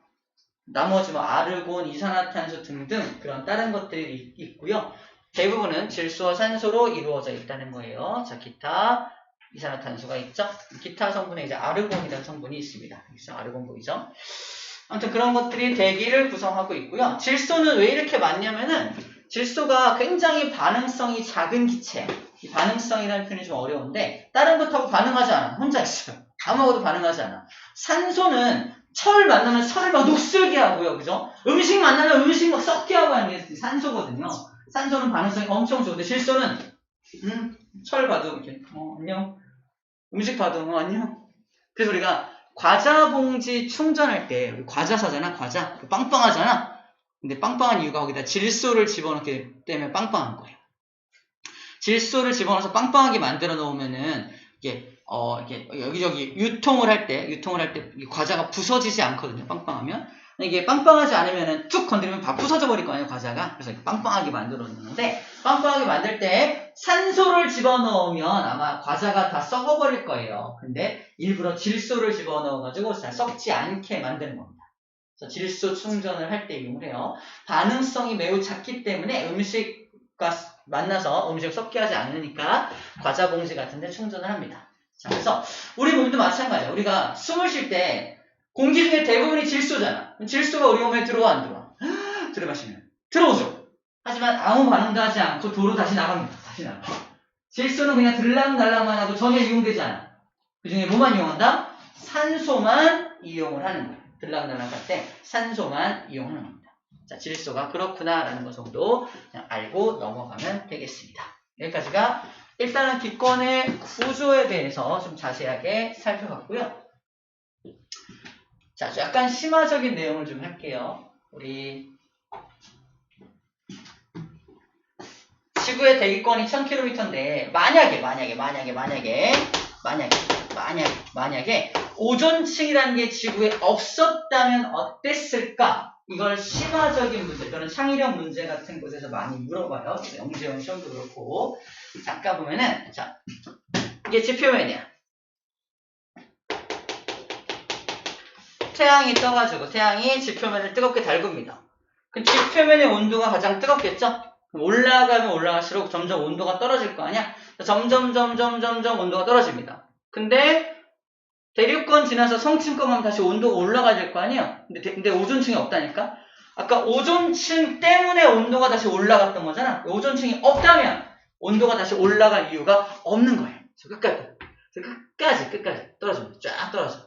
나머지 뭐 아르곤, 이산화탄소 등등 그런 다른 것들이 있고요. 대부분은 질소와 산소로 이루어져 있다는 거예요. 자, 기타 이산화탄소가 있죠. 기타 성분에 이제 아르곤이라는 성분이 있습니다. 그래서 아르곤 보이죠? 아무튼 그런 것들이 대기를 구성하고 있고요. 질소는 왜 이렇게 많냐면은 질소가 굉장히 반응성이 작은 기체예요. 이 반응성이라는 표현이 좀 어려운데 다른 것하고 반응하지 않아. 혼자 있어요. 아무것도 반응하지 않아. 산소는 철 만나면 철을 막 녹슬게 하고요. 그죠? 음식 만나면 음식 막 썩게 하고 하는 게 산소거든요. 산소는 반응성이 엄청 좋은데 질소는 철 봐도 이렇게 안녕. 음식 봐도 안녕. 그래서 우리가 과자 봉지 충전할 때 우리 과자 사잖아. 과자. 빵빵하잖아. 근데 빵빵한 이유가 거기다 질소를 집어넣기 때문에 빵빵한 거예요. 질소를 집어넣어서 빵빵하게 만들어 놓으면은 이게 여기저기 유통을 할 때 과자가 부서지지 않거든요. 빵빵하면. 이게 빵빵하지 않으면은 툭 건드리면 다 부서져 버릴 거 아니에요, 과자가. 그래서 빵빵하게 만들어 놓는데 빵빵하게 만들 때 산소를 집어넣으면 아마 과자가 다 썩어버릴 거예요. 근데 일부러 질소를 집어넣어가지고 잘 썩지 않게 만드는 겁니다. 그래서 질소 충전을 할 때 이용을 해요. 반응성이 매우 작기 때문에 음식과 만나서 음식을 썩게 하지 않으니까 과자 봉지 같은 데 충전을 합니다. 자, 그래서 우리 몸도 마찬가지야. 우리가 숨을 쉴 때 공기 중에 대부분이 질소잖아. 질소가 우리 몸에 들어와 안 들어와? 들어마시면 들어오죠. 하지만 아무 반응도 하지 않고 도로 다시 나갑니다. 다시 나가. 질소는 그냥 들락날락만 하고 전혀 이용되지 않아. 그 중에 뭐만 이용한다? 산소만 이용을 하는 거야. 들락날락 할 때 산소만 이용하는 겁니다. 자, 질소가 그렇구나라는 것 정도 그냥 알고 넘어가면 되겠습니다. 여기까지가 일단은 기권의 구조에 대해서 좀 자세하게 살펴봤고요. 자, 약간 심화적인 내용을 좀 할게요. 우리 지구의 대기권이 1000km인데 만약에 오존층이라는 게 지구에 없었다면 어땠을까? 이걸 심화적인 문제 또는 창의력 문제 같은 곳에서 많이 물어봐요. 영재형 시험도 그렇고. 잠깐 보면은 자, 이게 지표면이야. 태양이 떠가지고 태양이 지표면을 뜨겁게 달굽니다. 그럼 지표면의 온도가 가장 뜨겁겠죠? 올라가면 올라갈수록 점점 온도가 떨어질 거 아니야? 점점 온도가 떨어집니다. 근데 대륙권 지나서 성층권 가면 다시 온도가 올라가야 될 거 아니에요? 근데 오존층이 없다니까? 아까 오존층 때문에 온도가 다시 올라갔던 거잖아. 오존층이 없다면 온도가 다시 올라갈 이유가 없는 거예요. 끝까지 떨어집니다. 쫙 떨어져.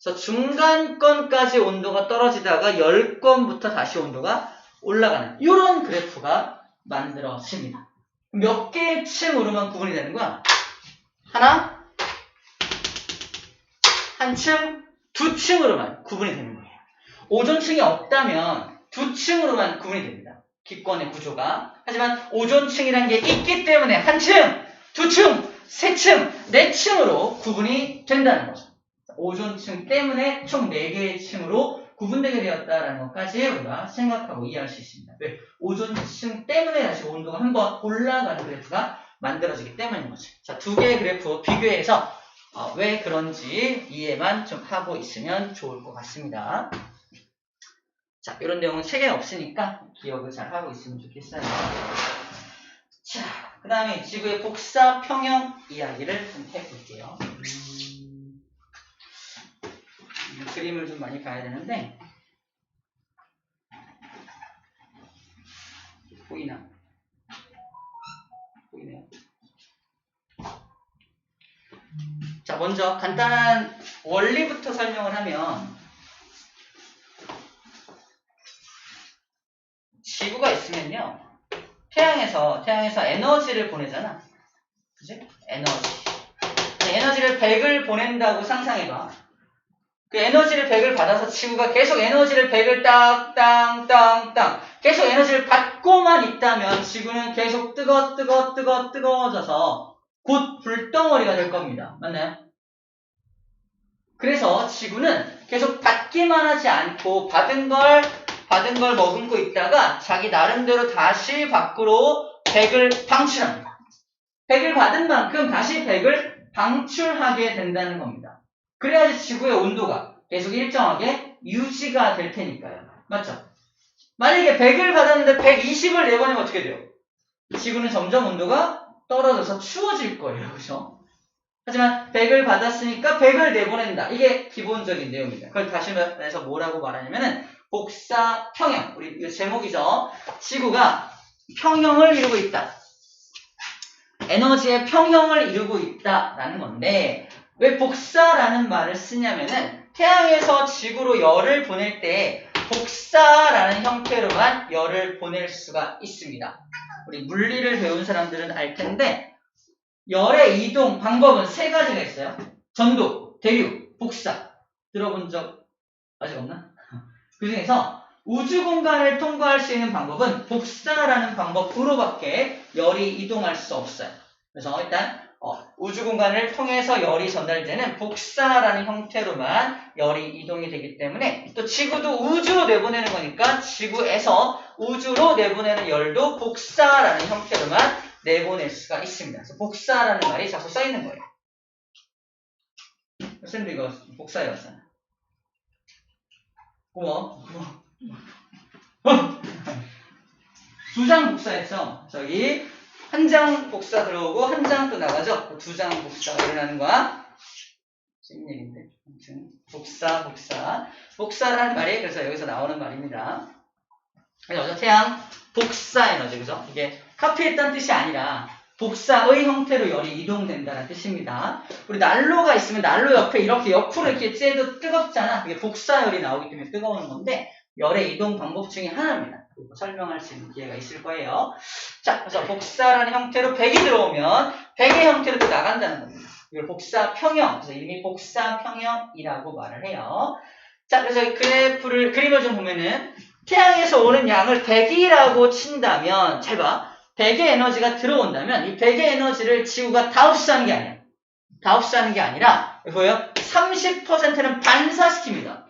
그래서 중간권까지 온도가 떨어지다가 10권부터 다시 온도가 올라가는 이런 그래프가 만들어집니다. 몇 개의 층으로만 구분이 되는 거야? 하나, 한 층, 두 층으로만 구분이 되는 거예요. 오존층이 없다면 두 층으로만 구분이 됩니다. 기권의 구조가. 하지만 오존층이라는 게 있기 때문에 한 층, 두 층, 세 층, 네 층으로 구분이 된다는 거죠. 오존층 때문에 총 4개의 층으로 구분되게 되었다는 것까지 우리가 생각하고 이해할 수 있습니다. 왜? 오존층 때문에 다시 온도가 한번 올라가는 그래프가 만들어지기 때문인 거죠. 자, 두 개의 그래프 비교해서 왜 그런지 이해만 좀 하고 있으면 좋을 것 같습니다. 자, 이런 내용은 책에 없으니까 기억을 잘 하고 있으면 좋겠어요. 자, 그 다음에 지구의 복사 평형 이야기를 좀 해볼게요. 그림을 좀 많이 봐야 되는데 보이네요. 자, 먼저 간단한 원리부터 설명을 하면 지구가 있으면요 태양에서 에너지를 보내잖아. 그치? 에너지를 100을 보낸다고 상상해봐. 그 에너지를 100을 받아서 지구가 계속 에너지를 100을 땅 계속 에너지를 받고만 있다면 지구는 계속 뜨거워져서 곧 불덩어리가 될 겁니다. 맞나요? 그래서 지구는 계속 받기만 하지 않고 받은 걸 머금고 있다가 자기 나름대로 다시 밖으로 100을 방출합니다. 100을 받은 만큼 다시 100을 방출하게 된다는 겁니다. 그래야지 지구의 온도가 계속 일정하게 유지가 될 테니까요. 맞죠? 만약에 100을 받았는데 120을 내보내면 어떻게 돼요? 지구는 점점 온도가 떨어져서 추워질 거예요. 그렇죠? 하지만 100을 받았으니까 100을 내보낸다. 이게 기본적인 내용입니다. 그걸 다시 말해서 뭐라고 말하냐면은 복사 평형. 우리 이거 제목이죠. 지구가 평형을 이루고 있다. 에너지의 평형을 이루고 있다라는 건데 왜 복사라는 말을 쓰냐면은 태양에서 지구로 열을 보낼 때 복사라는 형태로만 열을 보낼 수가 있습니다. 우리 물리를 배운 사람들은 알 텐데 열의 이동 방법은 3가지가 있어요. 전도, 대륙, 복사. 들어본 적 아직 없나? 그 중에서 우주 공간을 통과할 수 있는 방법은 복사라는 방법으로밖에 열이 이동할 수 없어요. 그래서 일단 우주 공간을 통해서 열이 전달되는 복사라는 형태로만 열이 이동이 되기 때문에 또 지구도 우주로 내보내는 거니까 지구에서 우주로 내보내는 열도 복사라는 형태로만 내보낼 수가 있습니다. 그래서 복사라는 말이 자꾸 써있는 거예요. 선생님도 이거 복사해왔잖아. 고마워. 2장 복사했죠. 저기 한 장 복사 들어오고 한 장 또 나가죠. 2장 복사가 일어나는 거야. 재밌는 얘기인데. 아무튼 복사라는 말이 그래서 여기서 나오는 말입니다. 그래서 태양 복사 에너지 그죠? 이게 카피했다는 뜻이 아니라 복사의 형태로 열이 이동된다는 뜻입니다. 우리 난로가 있으면 난로 옆에 이렇게 옆으로 이렇게 쬐도 뜨겁잖아. 그게 복사열이 나오기 때문에 뜨거운 건데 열의 이동 방법 중에 하나입니다. 설명할 수 있는 기회가 있을 거예요. 자, 그래서 복사라는 형태로 100이 들어오면 100의 형태로 또 나간다는 겁니다. 이걸 복사평형, 그래서 이름이 복사평형이라고 말을 해요. 자, 그래서 그래프를, 그림을 좀 보면은 태양에서 오는 양을 100이라고 친다면, 잘 봐. 100의 에너지가 들어온다면 이 100의 에너지를 지구가 다 흡수하는 게 아니야. 다 흡수하는 게 아니라 뭐예요? 30%는 반사시킵니다.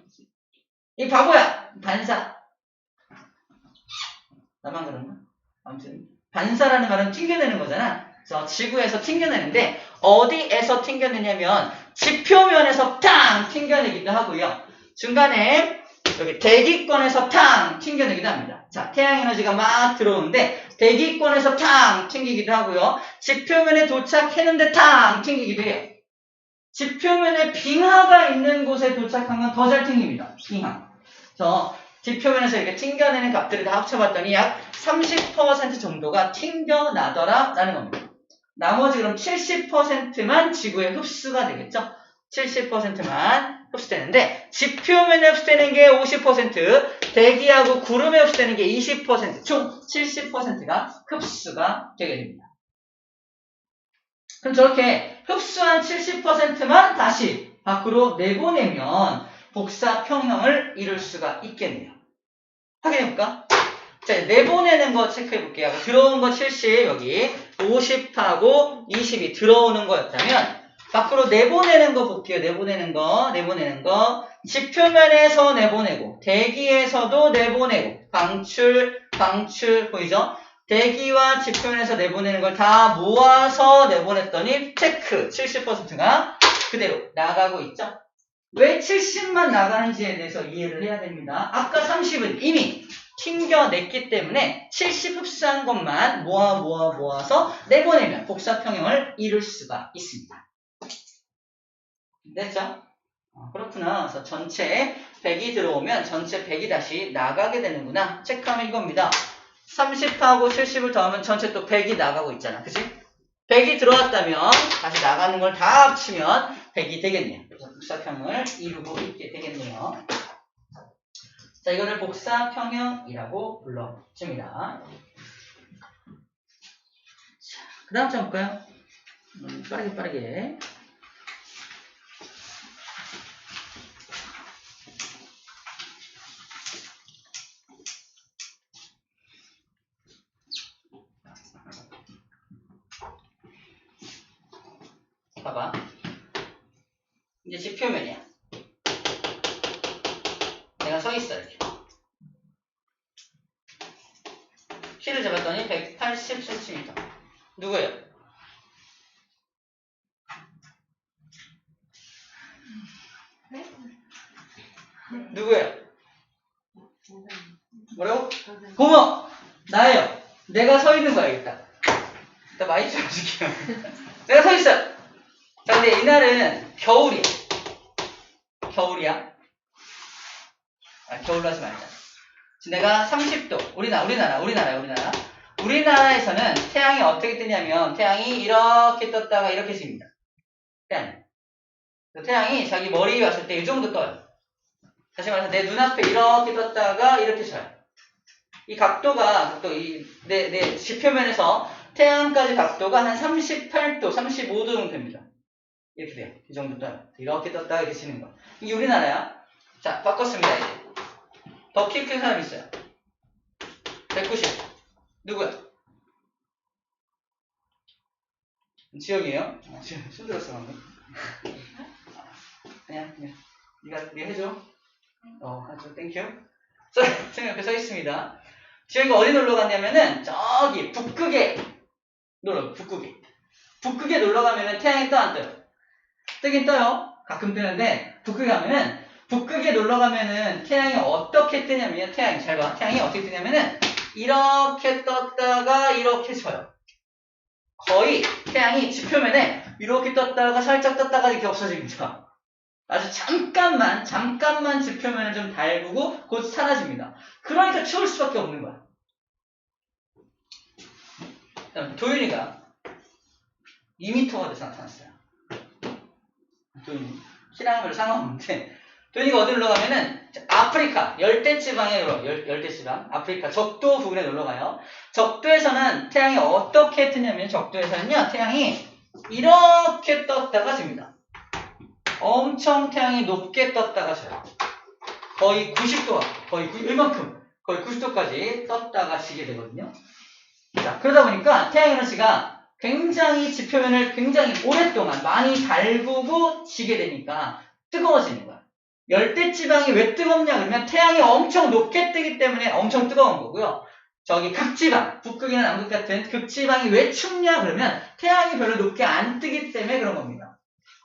이 바보야. 반사. 나만 그런가? 아무튼 반사라는 말은 튕겨내는 거잖아. 그래서 지구에서 튕겨내는데 어디에서 튕겨내냐면 지표면에서 탕 튕겨내기도 하고요. 중간에 여기 대기권에서 탕 튕겨내기도 합니다. 자, 태양 에너지가 막 들어오는데 대기권에서 탕 튕기기도 하고요. 지표면에 도착했는데 탕 튕기기도 해요. 지표면에 빙하가 있는 곳에 도착하면 더 잘 튕깁니다. 빙하. 그래서 지표면에서 이렇게 튕겨내는 값들을 다 합쳐봤더니 약 30% 정도가 튕겨나더라 라는 겁니다. 나머지 그럼 70%만 지구에 흡수가 되겠죠? 70%만 흡수되는데 지표면에 흡수되는 게 50%, 대기하고 구름에 흡수되는 게 20%, 총 70%가 흡수가 되게 됩니다. 그럼 저렇게 흡수한 70%만 다시 밖으로 내보내면 복사평형을 이룰 수가 있겠네요. 확인해볼까? 자, 내보내는 거 체크해볼게요. 들어온 거 70, 여기 50하고 20이 들어오는 거였다면 밖으로 내보내는 거 볼게요. 내보내는 거. 지표면에서 내보내고, 대기에서도 내보내고, 방출, 보이죠? 대기와 지표면에서 내보내는 걸 다 모아서 내보냈더니, 체크, 70%가 그대로 나가고 있죠? 왜 70만 나가는지에 대해서 이해를 해야 됩니다. 아까 30은 이미 튕겨냈기 때문에 70 흡수한 것만 모아서 내보내면 복사평형을 이룰 수가 있습니다. 됐죠? 그렇구나. 그래서 전체 100이 들어오면 전체 100이 다시 나가게 되는구나. 체크하면 이겁니다. 30하고 70을 더하면 전체 또 100이 나가고 있잖아. 그치? 100이 들어왔다면 다시 나가는 걸 다 합치면 100이 되겠네요. 그래서 복사평형을 이루고 있게 되겠네요. 자, 이거를 복사평형이라고 불러줍니다. 자, 그 다음 점 볼까요? 빠르게. 봐봐. 이제 지표면이야. 내가 서 있어, 이렇게. 키를 잡았더니 180cm. 누구예요? 누구예요? 뭐라고? 고모! 나예요. 내가 서 있는 거야, 일단. 일단 많이 줄여줄게요. 내가 서 있어요. 자, 근데 이날은 겨울이야. 겨울로 하지 말자. 내가 30도. 우리나라에서는 태양이 어떻게 뜨냐면, 태양이 이렇게 떴다가 이렇게 집니다. 태양이 자기 머리 위에 왔을 때 이 정도 떠요. 다시 말해서 내 눈앞에 이렇게 떴다가 이렇게 져요. 이 각도가, 내 지표면에서 태양까지 각도가 한 38도, 35도 정도 됩니다. 이렇게 돼요. 이 정도 떠요. 이렇게 떴다가 이렇게 치는 거. 이게 우리나라야. 자, 바꿨습니다, 이제. 더 키 큰 사람 있어요. 190. 누구야? 지영이에요? 손 들었어, 방금. 그냥. 네가 해줘. 하죠. 땡큐. 지영 옆에 서 있습니다. 지영이가 어디 놀러 갔냐면은, 저기, 북극에 놀러 가면은 태양이 떠, 안 떠요? 뜨긴 떠요. 가끔 뜨는데, 북극에 놀러 가면은 태양이 어떻게 뜨냐면요. 잘 봐. 태양이 어떻게 뜨냐면은, 이렇게 떴다가 이렇게 져요. 거의 태양이 지표면에 이렇게 떴다가 살짝 떴다가 이렇게 없어집니다. 아주 잠깐만 지표면을 좀 달구고 곧 사라집니다. 그러니까 추울 수밖에 없는 거야. 도윤이가 2m가 돼서 나타났어요. 도윤이. 키랑 별로 상관없는데, 도윤이가 어디 놀러 가면은, 아프리카, 열대지방에 열대지방, 아프리카, 적도 부근에 놀러 가요. 적도에서는 태양이 어떻게 뜨냐면, 적도에서는요, 태양이 이렇게 떴다가 집니다. 엄청 태양이 높게 떴다가 져요. 거의 90도가, 거의 이만큼, 거의 90도까지 떴다가 지게 되거든요. 자, 그러다 보니까 태양 에너지가 굉장히 지표면을 굉장히 오랫동안 많이 달구고 지게 되니까 뜨거워지는 거야. 열대지방이 왜 뜨겁냐 그러면 태양이 엄청 높게 뜨기 때문에 엄청 뜨거운 거고요. 저기 극지방, 북극이나 남극 같은 극지방이 왜 춥냐 그러면 태양이 별로 높게 안 뜨기 때문에 그런 겁니다.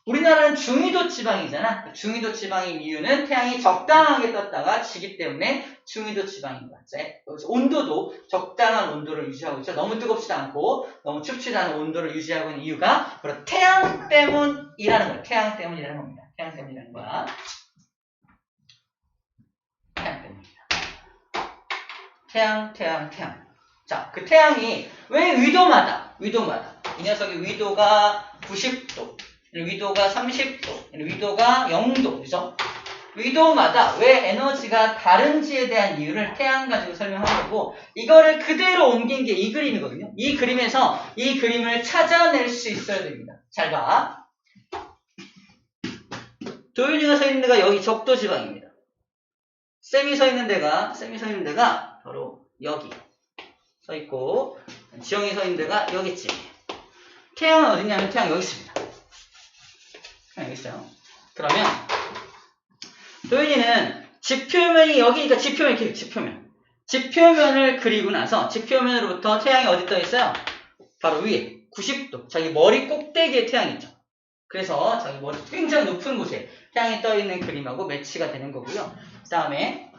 우리나라는 중위도 지방이잖아. 중위도 지방인 이유는 태양이 적당하게 떴다가 지기 때문에 중위도 지방인 거야. 온도도 적당한 온도를 유지하고 있죠. 너무 뜨겁지도 않고 너무 춥지도 않은 온도를 유지하고 있는 이유가 바로 태양 때문이라는 거야. 태양 때문이라는 겁니다. 태양 때문이라는 거야. 태양 때문입니다. 태양. 자, 그 태양이 왜 위도마다 이 녀석의 위도가 90도, 위도가 30도, 위도가 0도, 그죠? 위도마다 왜 에너지가 다른지에 대한 이유를 태양 가지고 설명한 거고, 이거를 그대로 옮긴 게 이 그림이거든요. 이 그림에서 이 그림을 찾아낼 수 있어야 됩니다. 잘 봐. 도윤이가 서 있는 데가 여기 적도 지방입니다. 쌤이 서 있는 데가 바로 여기 서 있고, 지영이 서 있는 데가 여기쯤이에요. 태양은 어디냐면 태양 여기 있습니다. 태양 여기 있어요. 그러면 도윤이는 지표면이 여기니까 지표면 이렇게 지표면을 그리고 나서 지표면으로부터 태양이 어디 떠 있어요? 바로 위에 90도 자기 머리 꼭대기에 태양이 있죠. 그래서 자기 머리 굉장히 높은 곳에 태양이 떠 있는 그림하고 매치가 되는 거고요. 그 다음에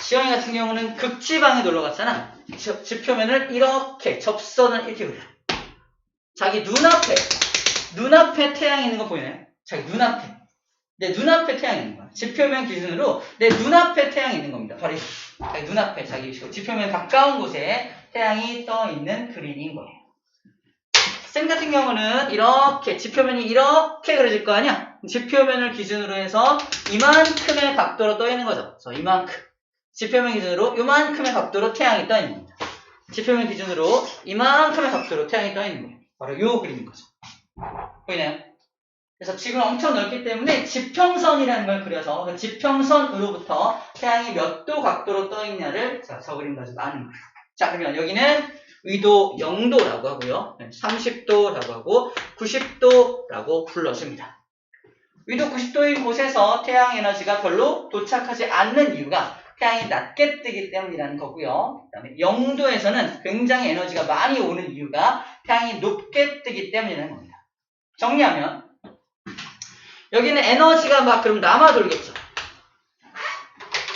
지영이 같은 경우는 극지방에 놀러 갔잖아. 지표면을 이렇게 접선을 이렇게 그려. 자기 눈앞에 태양이 있는 거 보이나요? 자기 눈앞에. 내 눈앞에 태양이 있는 거야. 지표면 기준으로 내 눈앞에 태양이 있는 겁니다. 바로 자기 눈앞에, 자기 지표면 가까운 곳에 태양이 떠 있는 그림인 거예요. 쌤 같은 경우는 이렇게 지표면이 이렇게 그려질 거 아니야? 지표면을 기준으로 해서 이만큼의 각도로 떠 있는 거죠. 그래서 이만큼. 지표면 기준으로 이만큼의 각도로 태양이 떠 있는 겁니다. 지표면 기준으로 이만큼의 각도로 태양이 떠 있는 거예요. 바로 이 그림인 거죠. 보이나요? 그래서 지구는 엄청 넓기 때문에 지평선이라는 걸 그려서 그 지평선으로부터 태양이 몇 도 각도로 떠 있냐를 저 그림 가지고 아는 거예요. 자, 그러면 여기는 위도 0도라고 하고요. 30도라고 하고 90도라고 불러줍니다. 위도 90도인 곳에서 태양 에너지가 별로 도착하지 않는 이유가 태양이 낮게 뜨기 때문이라는 거고요. 그 다음에 0도에서는 굉장히 에너지가 많이 오는 이유가 태양이 높게 뜨기 때문이라는 겁니다. 정리하면 여기는 에너지가 막 그럼 남아돌겠죠.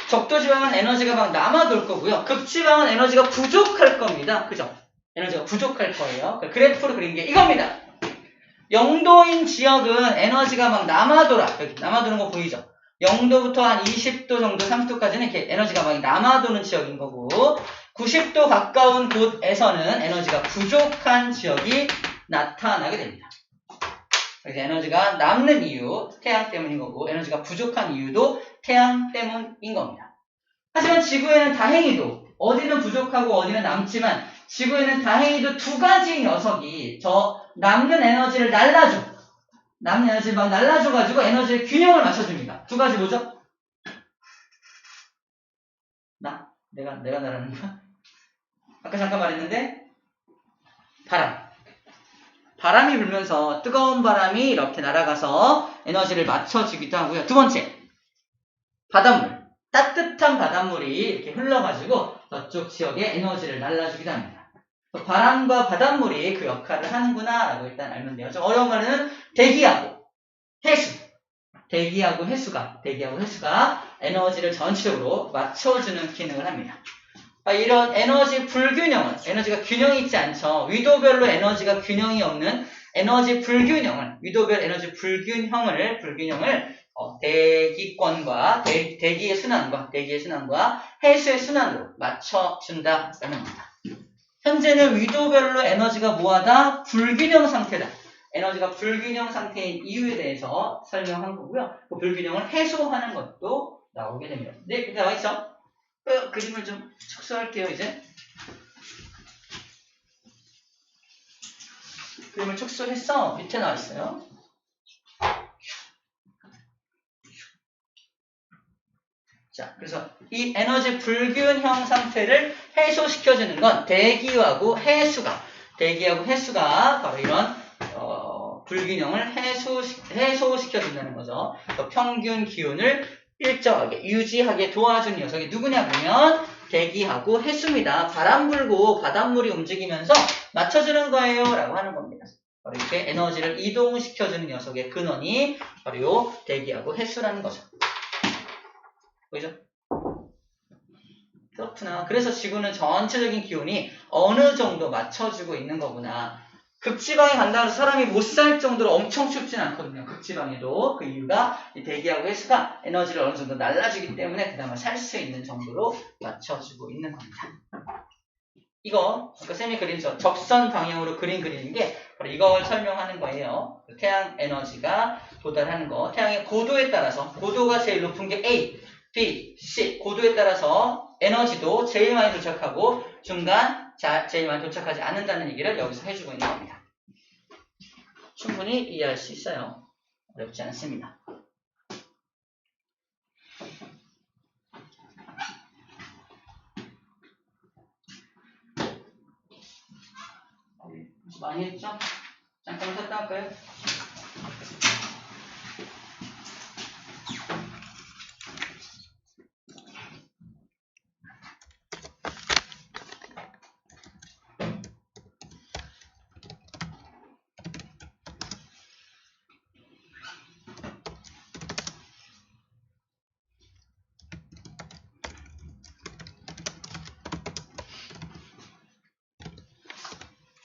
적도지방은 에너지가 막 남아돌 거고요. 극지방은 에너지가 부족할 겁니다. 그죠? 에너지가 부족할 거예요. 그래프로 그린 게 이겁니다. 0도인 지역은 에너지가 막 남아돌아. 여기 남아도는 거 보이죠? 0도부터 한 20도 정도, 30도까지는 이렇게 에너지가 많이 남아도는 지역인 거고, 90도 가까운 곳에서는 에너지가 부족한 지역이 나타나게 됩니다. 그래서 에너지가 남는 이유, 태양 때문인 거고, 에너지가 부족한 이유도 태양 때문인 겁니다. 하지만 지구에는 다행히도 어디는 부족하고 어디는 남지만 지구에는 다행히도 두 가지 녀석이 저 남는 에너지를 날라줘. 남는 에너지를 막 날라줘가지고 에너지의 균형을 맞춰줍니다. 두 가지 뭐죠? 내가 날아는 거야? 아까 잠깐 말했는데 바람이 불면서 뜨거운 바람이 이렇게 날아가서 에너지를 맞춰주기도 하고요. 두 번째, 바닷물. 따뜻한 바닷물이 이렇게 흘러가지고 저쪽 지역에 에너지를 날라주기도 합니다. 바람과 바닷물이 그 역할을 하는구나 라고 일단 알면 돼요. 좀 어려운 말은 대기하고 해수가 에너지를 전체적으로 맞춰주는 기능을 합니다. 이런 에너지 불균형은, 에너지가 균형이 있지 않죠. 위도별로 에너지가 균형이 없는 에너지 불균형을, 위도별 에너지 불균형을 대기권과 대기의 순환과 해수의 순환으로 맞춰준다라는 겁니다. 현재는 위도별로 에너지가 뭐하다? 불균형 상태다. 에너지가 불균형 상태인 이유에 대해서 설명한 거고요. 그 불균형을 해소하는 것도 나오게 됩니다. 네, 이렇게 나와 있어. 그림을 좀 축소할게요, 이제. 그림을 축소했어. 밑에 나와 있어요. 자, 그래서 이 에너지 불균형 상태를 해소시켜주는 건 대기하고 해수가 바로 이런 불균형을 해소시켜준다는 거죠. 평균 기온을 일정하게 유지하게 도와주는 녀석이 누구냐 그러면 대기하고 해수입니다. 바람 불고 바닷물이 움직이면서 맞춰주는 거예요 라고 하는 겁니다. 바로 이렇게 에너지를 이동시켜주는 녀석의 근원이 바로 요 대기하고 해수라는 거죠. 보이죠? 그렇구나. 그래서 지구는 전체적인 기온이 어느 정도 맞춰주고 있는 거구나. 극지방에 간다고 해서 사람이 못 살 정도로 엄청 춥진 않거든요. 극지방에도. 그 이유가 이 대기하고 해수가 에너지를 어느 정도 날라주기 때문에 그나마 살 수 있는 정도로 맞춰주고 있는 겁니다. 이거 아까 쌤이 그린 적선 방향으로 그린 그리는 게 바로 이걸 설명하는 거예요. 태양 에너지가 도달하는 거. 태양의 고도에 따라서 고도가 제일 높은 게 A, B, C 고도에 따라서 에너지도 제일 많이 도착하고 중간 제일 많이 도착하지 않는다는 얘기를 여기서 해주고 있는 겁니다. 충분히 이해할 수 있어요. 어렵지 않습니다. 많이 했죠? 잠깐 쉬었다 할까요?